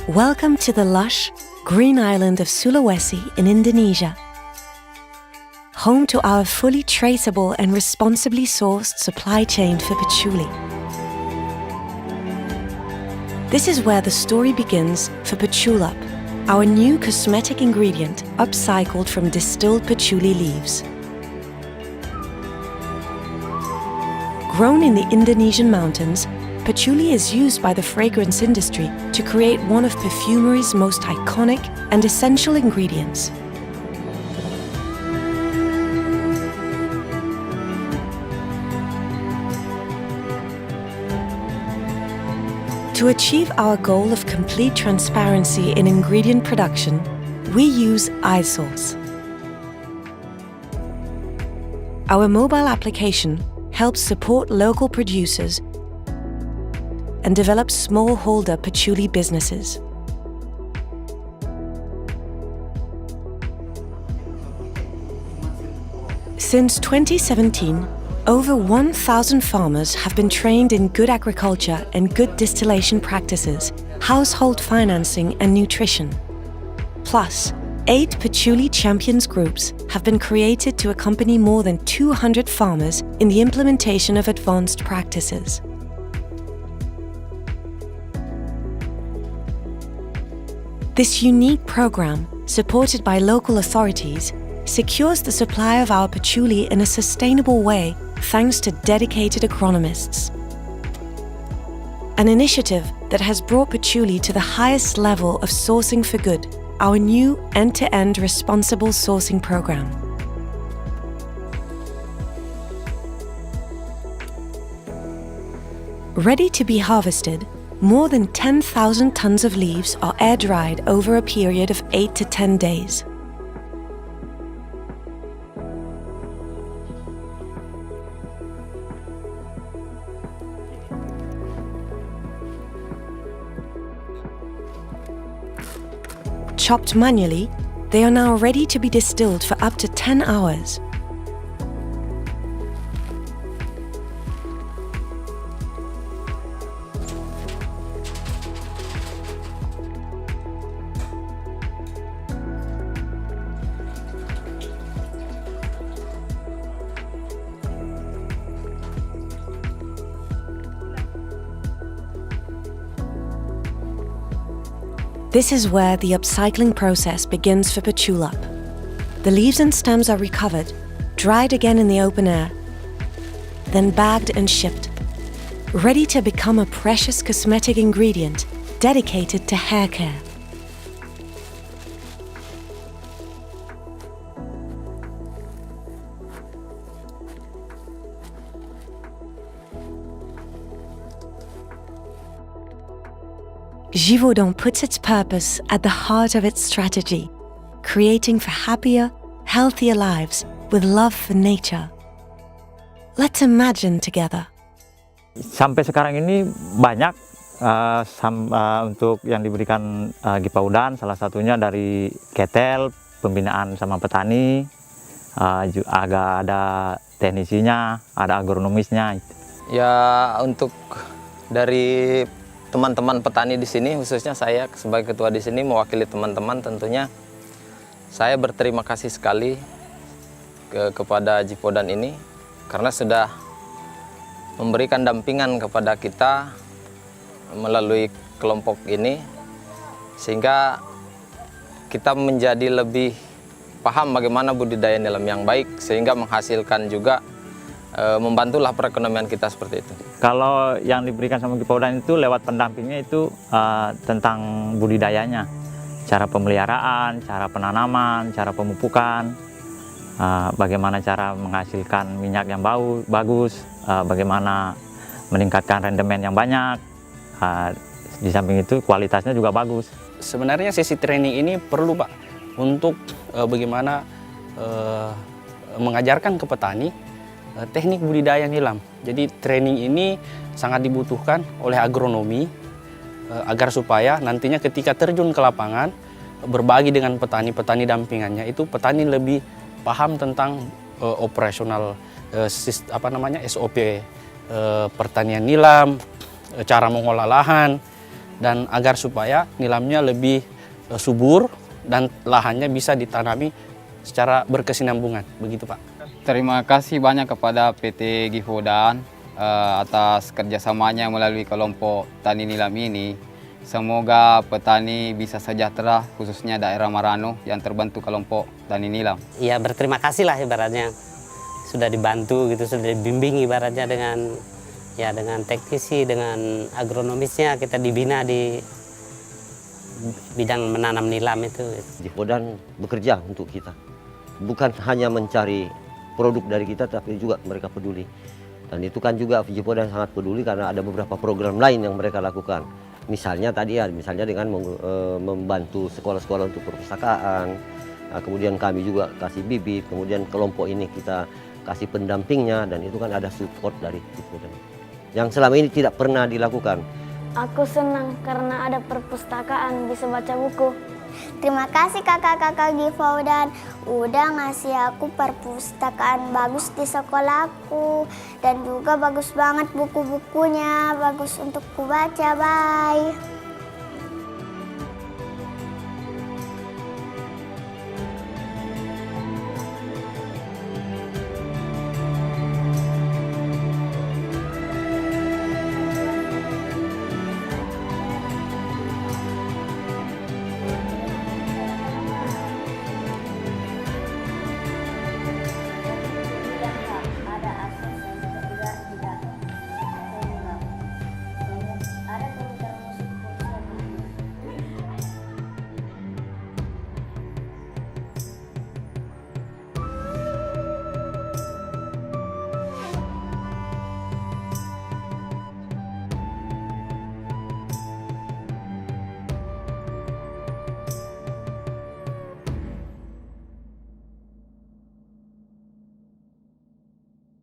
Welcome to the lush, green island of Sulawesi in Indonesia. Home to our fully traceable and responsibly sourced supply chain for patchouli. This is where the story begins for Patchoulap, our new cosmetic ingredient upcycled from distilled patchouli leaves. Grown in the Indonesian mountains, patchouli is used by the fragrance industry to create one of perfumery's most iconic and essential ingredients. To achieve our goal of complete transparency in ingredient production, we use iSource. Our mobile application helps support local producers and develop smallholder patchouli businesses. Since 2017, over 1,000 farmers have been trained in good agriculture and good distillation practices, household financing and nutrition. Plus, 8 Patchouli Champions groups have been created to accompany more than 200 farmers in the implementation of advanced practices. This unique program, supported by local authorities, secures the supply of our patchouli in a sustainable way thanks to dedicated agronomists. An initiative that has brought patchouli to the highest level of sourcing for good, our new end-to-end responsible sourcing program. Ready to be harvested, more than 10,000 tons of leaves are air-dried over a period of 8 to 10 days. Chopped manually, they are now ready to be distilled for up to 10 hours. This is where the upcycling process begins for Patchoulap. The leaves and stems are recovered, dried again in the open air, then bagged and shipped, ready to become a precious cosmetic ingredient dedicated to hair care. Givaudan puts its purpose at the heart of its strategy, creating for happier, healthier lives with love for nature. Let's imagine together. Sampai sekarang ini banyak untuk yang diberikan Gipaudan, salah satunya dari Ketel, pembinaan sama petani, agak ada teknisinya, ada agronomisnya. Ya, untuk dari teman-teman petani di sini, khususnya saya sebagai ketua di sini mewakili teman-teman, tentunya saya berterima kasih sekali kepada Gipaudan ini karena sudah memberikan dampingan kepada kita melalui kelompok ini, sehingga kita menjadi lebih paham bagaimana budidaya nilam yang baik, sehingga menghasilkan juga membantulah perekonomian kita seperti itu. Kalau yang diberikan sama Gipaudan itu lewat pendampingnya itu tentang budidayanya, cara pemeliharaan, cara penanaman, cara pemupukan, bagaimana cara menghasilkan minyak yang bagus, bagaimana meningkatkan rendemen yang banyak. Di samping itu kualitasnya juga bagus. Sebenarnya sesi training ini perlu, Pak, untuk bagaimana mengajarkan ke petani teknik budidaya nilam. Jadi training ini sangat dibutuhkan oleh agronomi agar supaya nantinya ketika terjun ke lapangan berbagi dengan petani-petani dampingannya, itu petani lebih paham tentang operasional SOP pertanian nilam, cara mengolah lahan, dan agar supaya nilamnya lebih subur dan lahannya bisa ditanami secara berkesinambungan, begitu Pak. Terima kasih banyak kepada PT Givodan atas kerjasamanya melalui kelompok tani nilam ini. Semoga petani bisa sejahtera, khususnya daerah Marano yang terbantu kelompok tani nilam. Ya berterima kasih lah ibaratnya, sudah dibantu gitu, sudah dibimbing ibaratnya dengan teknisi, dengan agronomisnya, kita dibina di bidang menanam nilam itu. Givodan bekerja untuk kita, bukan hanya mencari produk dari kita, tapi juga mereka peduli. Dan itu kan juga Givodan sangat peduli karena ada beberapa program lain yang mereka lakukan. Misalnya tadi ya, misalnya dengan membantu sekolah-sekolah untuk perpustakaan. Nah, kemudian kami juga kasih bibit, kemudian kelompok ini kita kasih pendampingnya, dan itu kan ada support dari Givodan yang selama ini tidak pernah dilakukan. Aku senang karena ada perpustakaan, bisa baca buku. Terima kasih kakak-kakak Givodan udah ngasih aku perpustakaan bagus di sekolahku, dan juga bagus banget buku-bukunya, bagus untuk ku baca. Bye.